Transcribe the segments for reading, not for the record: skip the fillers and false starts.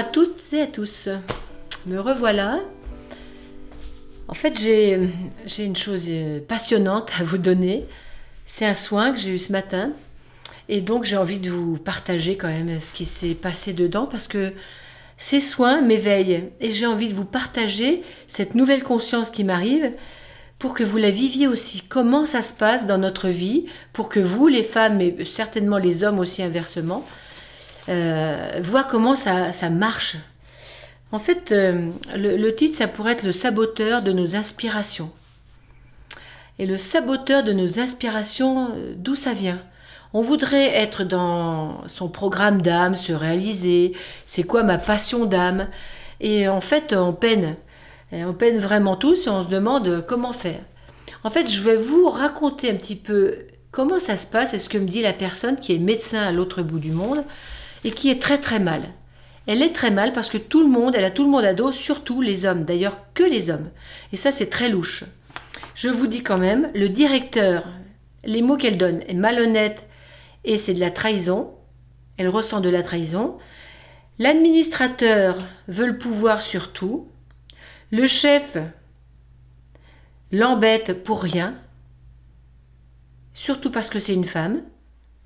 à toutes et à tous, me revoilà. En fait, j'ai une chose passionnante à vous donner. C'est un soin que j'ai eu ce matin. Et donc, j'ai envie de vous partager quand même ce qui s'est passé dedans parce que ces soins m'éveillent. Et j'ai envie de vous partager cette nouvelle conscience qui m'arrive pour que vous la viviez aussi. Comment ça se passe dans notre vie pour que vous, les femmes, mais certainement les hommes aussi inversement, voient comment ça marche. En fait, le titre, ça pourrait être le saboteur de nos inspirations. Et le saboteur de nos inspirations, d'où ça vient? On voudrait être dans son programme d'âme, se réaliser. C'est quoi ma passion d'âme? Et en fait, on peine. Et on peine vraiment tous et on se demande comment faire. En fait, je vais vous raconter un petit peu comment ça se passe et ce que me dit la personne qui est médecin à l'autre bout du monde et qui est très très mal. Elle est très mal parce que tout le monde, elle a tout le monde à dos, surtout les hommes, d'ailleurs que les hommes. Et ça, c'est très louche. Je vous dis quand même, le directeur, les mots qu'elle donne est malhonnête et c'est de la trahison. Elle ressent de la trahison. L'administrateur veut le pouvoir sur tout. Le chef l'embête pour rien, surtout parce que c'est une femme.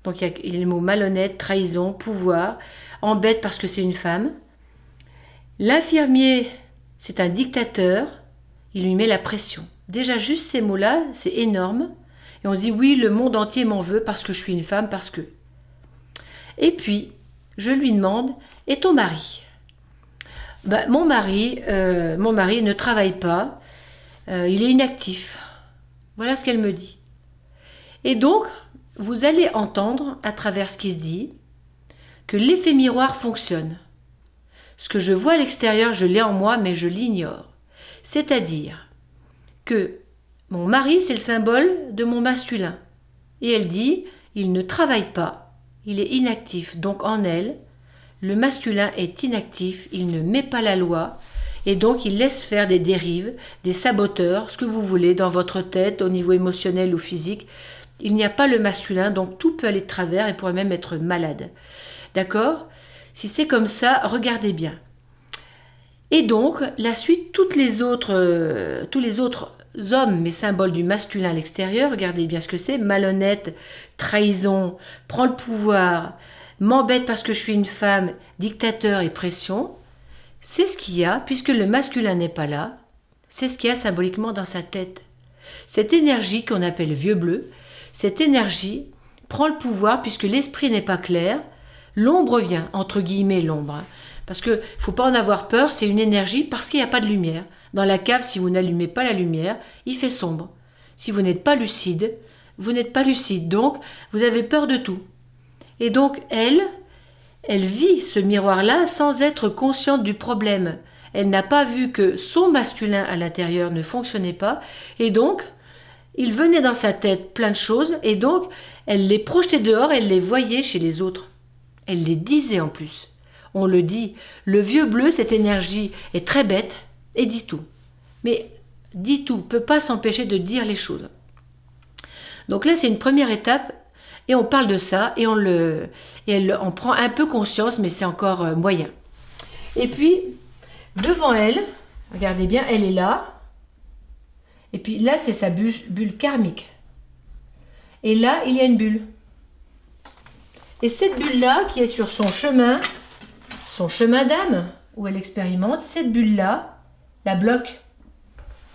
Donc il y a les mots malhonnête, trahison, pouvoir, embête parce que c'est une femme. L'infirmier, c'est un dictateur, il lui met la pression. Déjà juste ces mots-là, c'est énorme. Et on se dit oui, le monde entier m'en veut parce que je suis une femme, parce que... Et puis, je lui demande, et ton mari? Ben, mon mari ne travaille pas, il est inactif. Voilà ce qu'elle me dit. Et donc, vous allez entendre, à travers ce qui se dit, que l'effet miroir fonctionne. Ce que je vois à l'extérieur, je l'ai en moi, mais je l'ignore. C'est-à-dire que mon mari, c'est le symbole de mon masculin. Et elle dit, il ne travaille pas, il est inactif. Donc en elle, le masculin est inactif, il ne met pas la loi, et donc il laisse faire des dérives, des saboteurs, ce que vous voulez, dans votre tête, au niveau émotionnel ou physique. Il n'y a pas le masculin, donc tout peut aller de travers et pourrait même être malade. D'accord? Si c'est comme ça, regardez bien. Et donc, la suite, tous les autres hommes, mais symboles du masculin à l'extérieur, regardez bien ce que c'est, malhonnête, trahison, prend le pouvoir, m'embête parce que je suis une femme, dictateur et pression, c'est ce qu'il y a, puisque le masculin n'est pas là, c'est ce qu'il y a symboliquement dans sa tête. Cette énergie qu'on appelle vieux bleu, cette énergie prend le pouvoir puisque l'esprit n'est pas clair, l'ombre vient, entre guillemets l'ombre, parce qu'il ne faut pas en avoir peur, c'est une énergie parce qu'il n'y a pas de lumière. Dans la cave, si vous n'allumez pas la lumière, il fait sombre. Si vous n'êtes pas lucide, vous n'êtes pas lucide, donc vous avez peur de tout. Et donc elle vit ce miroir-là sans être consciente du problème. Elle n'a pas vu que son masculin à l'intérieur ne fonctionnait pas, et donc il venait dans sa tête plein de choses, et donc elle les projetait dehors, elle les voyait chez les autres. Elle les disait en plus. On le dit, le vieux bleu, cette énergie est très bête, et dit tout. Mais dit tout, ne peut pas s'empêcher de dire les choses. Donc là, c'est une première étape, et on parle de ça, et on prend un peu conscience, mais c'est encore moyen. Et puis, devant elle, regardez bien, elle est là, et puis là, c'est sa bulle karmique. Et là, il y a une bulle. Et cette bulle-là, qui est sur son chemin d'âme, où elle expérimente, cette bulle-là, la bloque.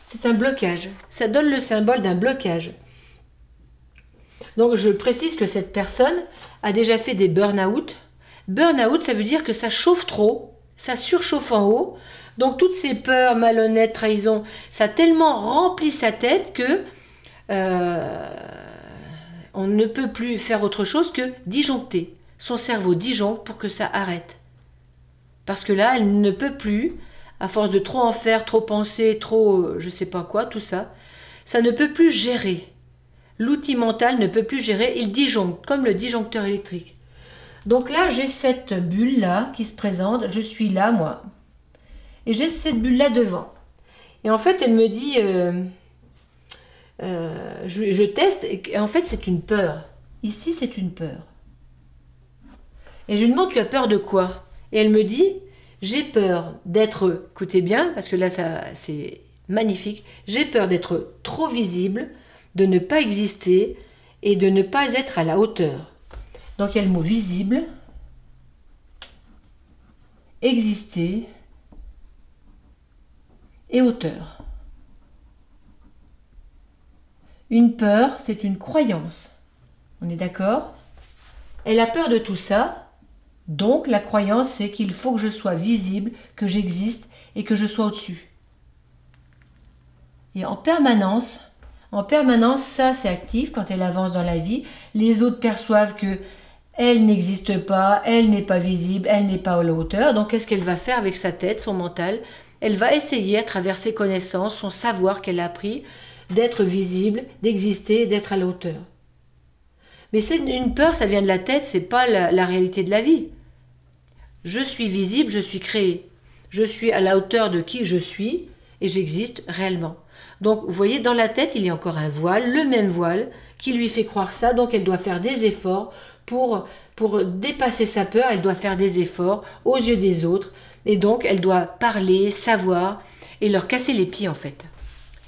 C'est un blocage. Ça donne le symbole d'un blocage. Donc, je précise que cette personne a déjà fait des burn-out. Burn-out, ça veut dire que ça chauffe trop, ça surchauffe en haut. Donc, toutes ces peurs, malhonnêtes, trahison, ça a tellement rempli sa tête que on ne peut plus faire autre chose que disjoncter. Son cerveau disjoncte pour que ça arrête. Parce que là, elle ne peut plus, à force de trop en faire, trop penser, trop je sais pas quoi, tout ça, ça ne peut plus gérer. L'outil mental ne peut plus gérer, il disjoncte, comme le disjoncteur électrique. Donc là, j'ai cette bulle-là qui se présente, je suis là, moi. Et j'ai cette bulle-là devant. Et en fait, elle me dit, je teste, et en fait, c'est une peur. Ici, c'est une peur. Et je lui demande, tu as peur de quoi? Et elle me dit, J'ai peur d'être, écoutez bien, parce que là, c'est magnifique, j'ai peur d'être trop visible, de ne pas exister et de ne pas être à la hauteur. Donc il y a le mot visible, exister et hauteur. Une peur, c'est une croyance. On est d'accord? Elle a peur de tout ça, donc la croyance, c'est qu'il faut que je sois visible, que j'existe et que je sois au-dessus. Et en permanence, ça c'est actif quand elle avance dans la vie. Les autres perçoivent que elle n'existe pas, elle n'est pas visible, elle n'est pas à la hauteur. Donc qu'est-ce qu'elle va faire avec sa tête, son mental? Elle va essayer à travers ses connaissances, son savoir qu'elle a appris, d'être visible, d'exister, d'être à la hauteur. Mais c'est une peur, ça vient de la tête, c'est pas la réalité de la vie. Je suis visible, je suis créé. Je suis à la hauteur de qui je suis et j'existe réellement. Donc, vous voyez, dans la tête, il y a encore un voile, le même voile, qui lui fait croire ça. Donc, elle doit faire des efforts pour dépasser sa peur. Elle doit faire des efforts aux yeux des autres. Et donc, elle doit parler, savoir et leur casser les pieds, en fait.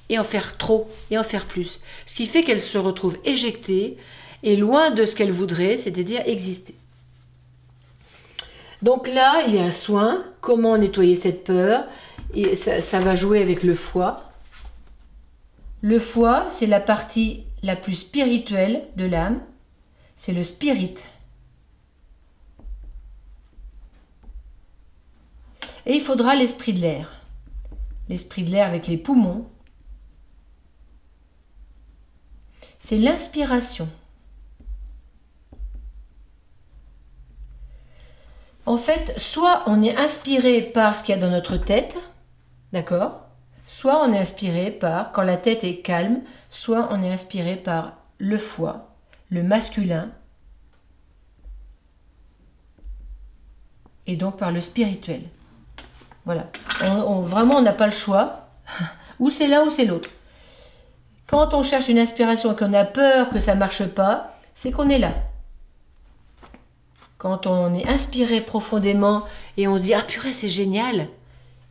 Et en faire trop, et en faire plus. Ce qui fait qu'elle se retrouve éjectée et loin de ce qu'elle voudrait, c'est-à-dire exister. Donc là, il y a un soin. Comment nettoyer cette peur? Et ça va jouer avec le foie. Le foie, c'est la partie la plus spirituelle de l'âme. C'est le spirit. Et il faudra l'esprit de l'air. L'esprit de l'air avec les poumons. C'est l'inspiration. En fait, soit on est inspiré par ce qu'il y a dans notre tête, d'accord? Soit on est inspiré par, quand la tête est calme, soit on est inspiré par le foie, le masculin, et donc par le spirituel. Voilà. Vraiment, on n'a pas le choix. Ou c'est l'un ou c'est l'autre. Quand on cherche une inspiration et qu'on a peur que ça ne marche pas, c'est qu'on est là. Quand on est inspiré profondément et on se dit « Ah purée, c'est génial !»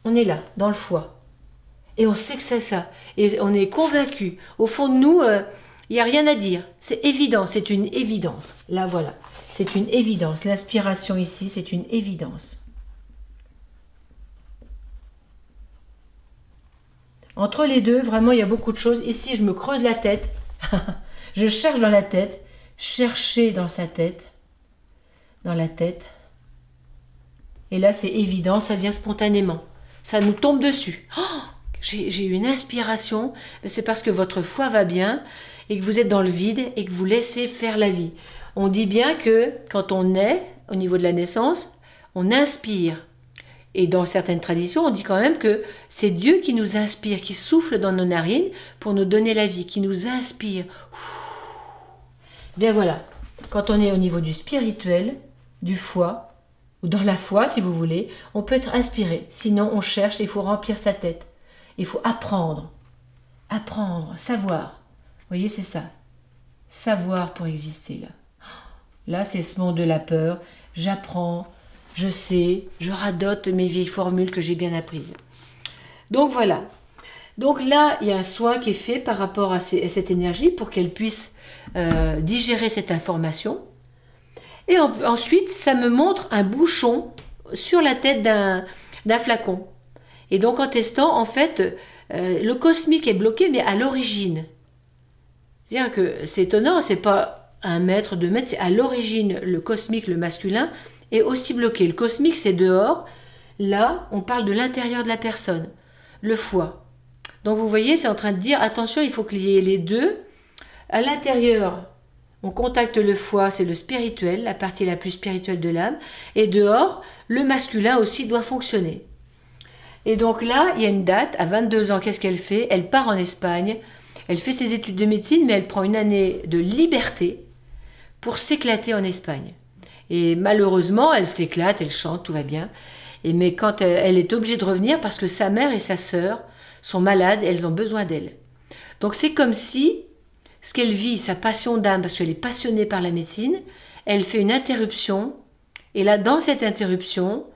On est là, dans le foie. Et on sait que c'est ça. Et on est convaincu. Au fond de nous, il n'y a rien à dire. C'est évident, c'est une évidence. Là, voilà. C'est une évidence. L'inspiration ici, c'est une évidence. Entre les deux, vraiment, il y a beaucoup de choses. Ici, je me creuse la tête. Je cherche dans la tête. Chercher dans sa tête. Dans la tête. Et là, c'est évident, ça vient spontanément. Ça nous tombe dessus. Oh, j'ai eu une inspiration. C'est parce que votre foie va bien et que vous êtes dans le vide et que vous laissez faire la vie. On dit bien que quand on naît, au niveau de la naissance, on inspire. Et dans certaines traditions, on dit quand même que c'est Dieu qui nous inspire, qui souffle dans nos narines pour nous donner la vie, qui nous inspire. Bien voilà, quand on est au niveau du spirituel, du foie, ou dans la foi si vous voulez, on peut être inspiré. Sinon on cherche, il faut remplir sa tête. Il faut apprendre, savoir. Vous voyez, c'est ça. Savoir pour exister là. Là, c'est ce monde de la peur. J'apprends, je sais, je radote mes vieilles formules que j'ai bien apprises. Donc voilà. Donc là, il y a un soin qui est fait par rapport à cette énergie pour qu'elle puisse digérer cette information. Et ensuite, ça me montre un bouchon sur la tête d'un flacon. Et donc en testant, en fait, le cosmique est bloqué, mais à l'origine. C'est-à-dire que c'est étonnant, c'est pas 1 mètre, 2 mètres, c'est à l'origine, le cosmique, le masculin, est aussi bloqué. Le cosmique, c'est dehors. Là, on parle de l'intérieur de la personne, le foie. Donc vous voyez, c'est en train de dire, attention, il faut qu'il y ait les deux. À l'intérieur, on contacte le foie, c'est le spirituel, la partie la plus spirituelle de l'âme. Et dehors, le masculin aussi doit fonctionner. Et donc là, il y a une date, à 22 ans, qu'est-ce qu'elle fait? Elle part en Espagne, elle fait ses études de médecine, mais elle prend une année de liberté pour s'éclater en Espagne. Et malheureusement, elle s'éclate, elle chante, tout va bien. Mais quand elle est obligée de revenir, parce que sa mère et sa sœur sont malades, elles ont besoin d'elle. Donc c'est comme si, ce qu'elle vit, sa passion d'âme, parce qu'elle est passionnée par la médecine, elle fait une interruption, et là, dans cette interruption,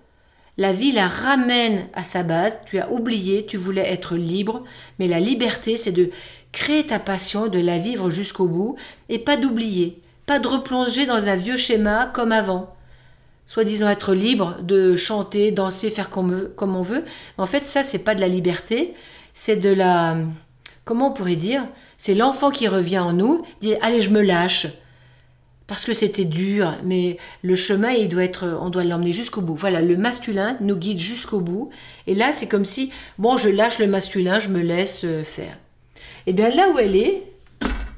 La vie la ramène à sa base, tu as oublié, tu voulais être libre, mais la liberté, c'est de créer ta passion, de la vivre jusqu'au bout, et pas d'oublier, pas de replonger dans un vieux schéma comme avant. Soi-disant être libre de chanter, danser, faire comme on veut. En fait, ça, c'est pas de la liberté, c'est de la... Comment on pourrait dire? C'est l'enfant qui revient en nous, dit « Allez, je me lâche ». Parce que c'était dur, mais le chemin, on doit l'emmener jusqu'au bout. Voilà, le masculin nous guide jusqu'au bout. Et là, c'est comme si, bon, je lâche le masculin, je me laisse faire. Et bien là où elle est,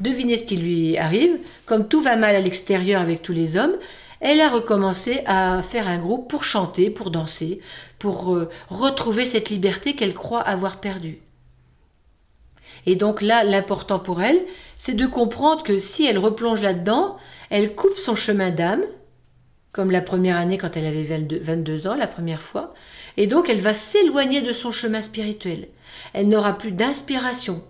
devinez ce qui lui arrive. Comme tout va mal à l'extérieur avec tous les hommes, elle a recommencé à faire un groupe pour chanter, pour danser, pour retrouver cette liberté qu'elle croit avoir perdue. Et donc là, l'important pour elle, c'est de comprendre que si elle replonge là-dedans, elle coupe son chemin d'âme, comme la première année quand elle avait 22 ans, la première fois, et donc elle va s'éloigner de son chemin spirituel. Elle n'aura plus d'inspiration.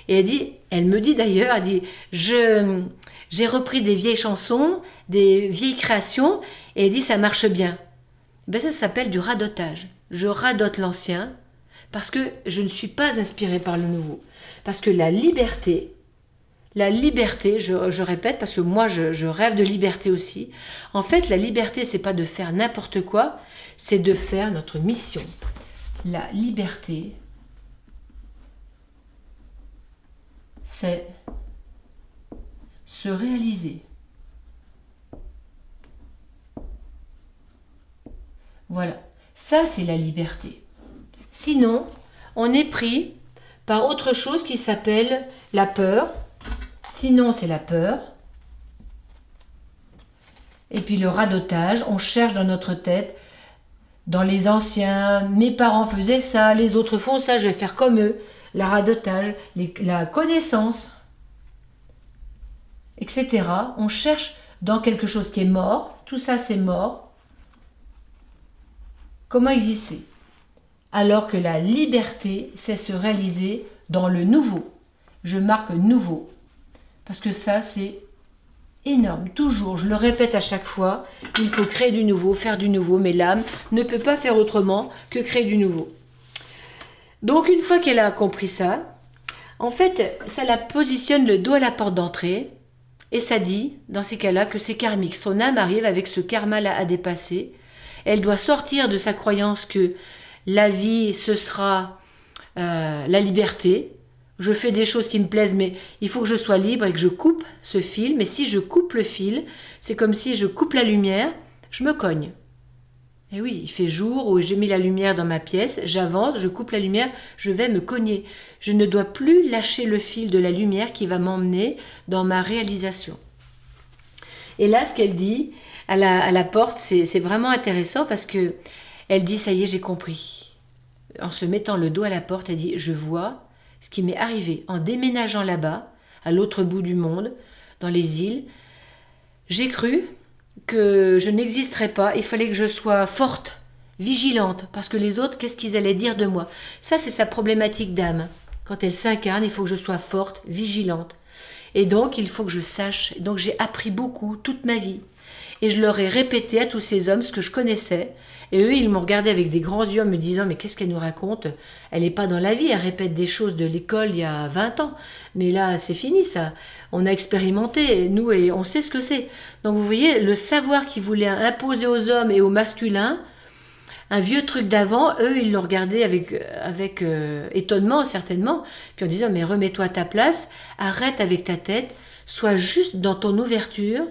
Et elle me dit d'ailleurs, elle dit, j'ai repris des vieilles chansons, des vieilles créations, et elle dit, ça marche bien. Ben ça s'appelle du radotage. Je radote l'ancien, parce que je ne suis pas inspirée par le nouveau. Parce que la liberté, je répète, parce que moi je rêve de liberté aussi. En fait, la liberté, c'est pas de faire n'importe quoi, c'est de faire notre mission. La liberté, c'est se réaliser. Voilà, ça c'est la liberté. Sinon, on est pris par autre chose qui s'appelle la peur. Sinon, c'est la peur. Et puis le radotage, on cherche dans notre tête, dans les anciens, mes parents faisaient ça, les autres font ça, je vais faire comme eux. La radotage, la connaissance, etc. On cherche dans quelque chose qui est mort, tout ça c'est mort. Comment exister? Alors que la liberté, c'est se réaliser dans le nouveau. Je marque nouveau. Parce que ça, c'est énorme. Toujours, je le répète à chaque fois, il faut créer du nouveau, faire du nouveau. Mais l'âme ne peut pas faire autrement que créer du nouveau. Donc, une fois qu'elle a compris ça, en fait, ça la positionne le dos à la porte d'entrée. Et ça dit, dans ces cas-là, que c'est karmique. Son âme arrive avec ce karma-là à dépasser. Elle doit sortir de sa croyance que la vie, ce sera la liberté. Je fais des choses qui me plaisent, mais il faut que je sois libre et que je coupe ce fil. Mais si je coupe le fil, c'est comme si je coupe la lumière, je me cogne. Et oui, il fait jour où j'ai mis la lumière dans ma pièce, j'avance, je coupe la lumière, je vais me cogner. Je ne dois plus lâcher le fil de la lumière qui va m'emmener dans ma réalisation. Et là, ce qu'elle dit à la porte, c'est vraiment intéressant parce que elle dit, ça y est, j'ai compris. En se mettant le dos à la porte, elle dit, je vois ce qui m'est arrivé en déménageant là-bas, à l'autre bout du monde, dans les îles. J'ai cru que je n'existerais pas, il fallait que je sois forte, vigilante, parce que les autres, qu'est-ce qu'ils allaient dire de moi? Ça, c'est sa problématique d'âme. Quand elle s'incarne, il faut que je sois forte, vigilante. Et donc, il faut que je sache. Donc, j'ai appris beaucoup toute ma vie. Et je leur ai répété à tous ces hommes ce que je connaissais. Et eux, ils m'ont regardé avec des grands yeux en me disant « Mais qu'est-ce qu'elle nous raconte? Elle n'est pas dans la vie, elle répète des choses de l'école il y a 20 ans. Mais là, c'est fini ça. On a expérimenté, nous, et on sait ce que c'est. » Donc vous voyez, le savoir qu'ils voulaient imposer aux hommes et aux masculins, un vieux truc d'avant, eux, ils l'ont regardé avec étonnement, certainement. Puis en disant « Mais remets-toi à ta place, arrête avec ta tête, sois juste dans ton ouverture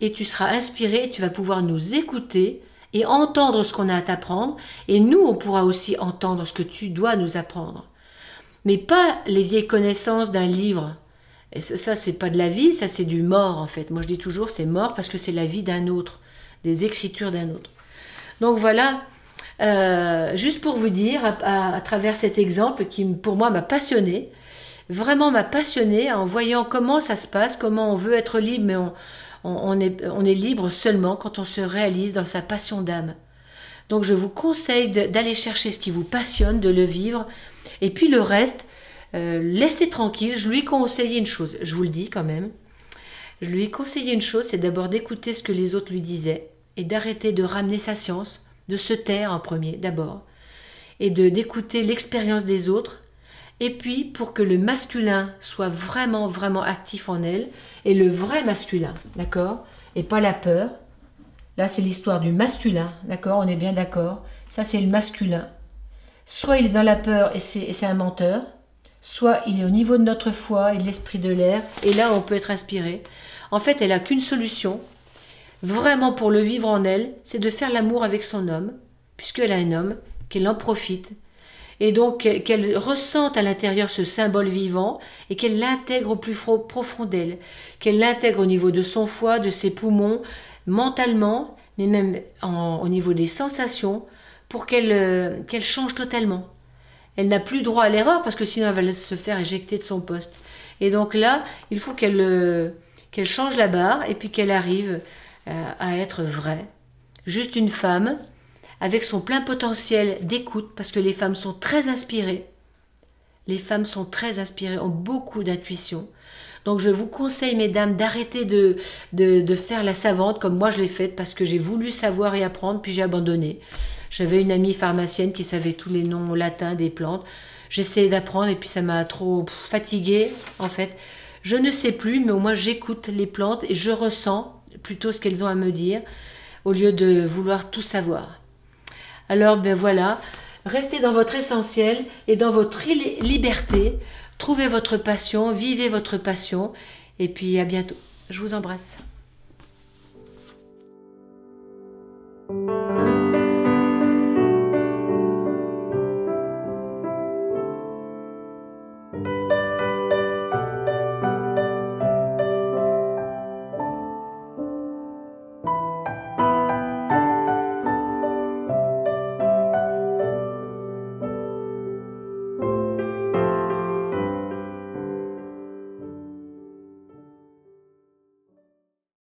et tu seras inspiré et tu vas pouvoir nous écouter et entendre ce qu'on a à t'apprendre, et nous, on pourra aussi entendre ce que tu dois nous apprendre. Mais pas les vieilles connaissances d'un livre. Et ça, c'est pas de la vie, ça, c'est du mort, en fait. Moi, je dis toujours, c'est mort parce que c'est la vie d'un autre, des écritures d'un autre. Donc voilà, juste pour vous dire, à travers cet exemple qui, pour moi, m'a passionné, vraiment m'a passionné en voyant comment ça se passe, comment on veut être libre, mais on est libre seulement quand on se réalise dans sa passion d'âme. Donc je vous conseille d'aller chercher ce qui vous passionne, de le vivre. Et puis le reste, laissez tranquille. Je lui ai conseillé une chose, je vous le dis quand même. Je lui ai conseillé une chose, c'est d'abord d'écouter ce que les autres lui disaient et d'arrêter de ramener sa science, de se taire en premier d'abord, et d'écouter l'expérience des autres, et puis pour que le masculin soit vraiment, vraiment actif en elle, et le vrai masculin, d'accord, et pas la peur. Là, c'est l'histoire du masculin, d'accord, on est bien d'accord. Ça, c'est le masculin. Soit il est dans la peur et c'est un menteur, soit il est au niveau de notre foi et de l'esprit de l'air, et là, on peut être inspiré. En fait, elle n'a qu'une solution, vraiment pour le vivre en elle, c'est de faire l'amour avec son homme, puisqu'elle a un homme, qu'elle en profite, et donc qu'elle ressente à l'intérieur ce symbole vivant, et qu'elle l'intègre au plus profond d'elle, qu'elle l'intègre au niveau de son foie, de ses poumons, mentalement, mais même au niveau des sensations, pour qu'elle change totalement. Elle n'a plus droit à l'erreur, parce que sinon elle va se faire éjecter de son poste. Et donc là, il faut qu'elle change la barre, et puis qu'elle arrive à être vraie. Juste une femme, avec son plein potentiel d'écoute, parce que les femmes sont très inspirées. Les femmes sont très inspirées, ont beaucoup d'intuition. Donc je vous conseille, mesdames, d'arrêter de faire la savante comme moi je l'ai faite, parce que j'ai voulu savoir et apprendre, puis j'ai abandonné. J'avais une amie pharmacienne qui savait tous les noms latins des plantes. J'essayais d'apprendre et puis ça m'a trop fatiguée, en fait. Je ne sais plus, mais au moins j'écoute les plantes et je ressens plutôt ce qu'elles ont à me dire, au lieu de vouloir tout savoir. Alors, ben voilà, restez dans votre essentiel et dans votre liberté. Trouvez votre passion, vivez votre passion. Et puis, à bientôt. Je vous embrasse.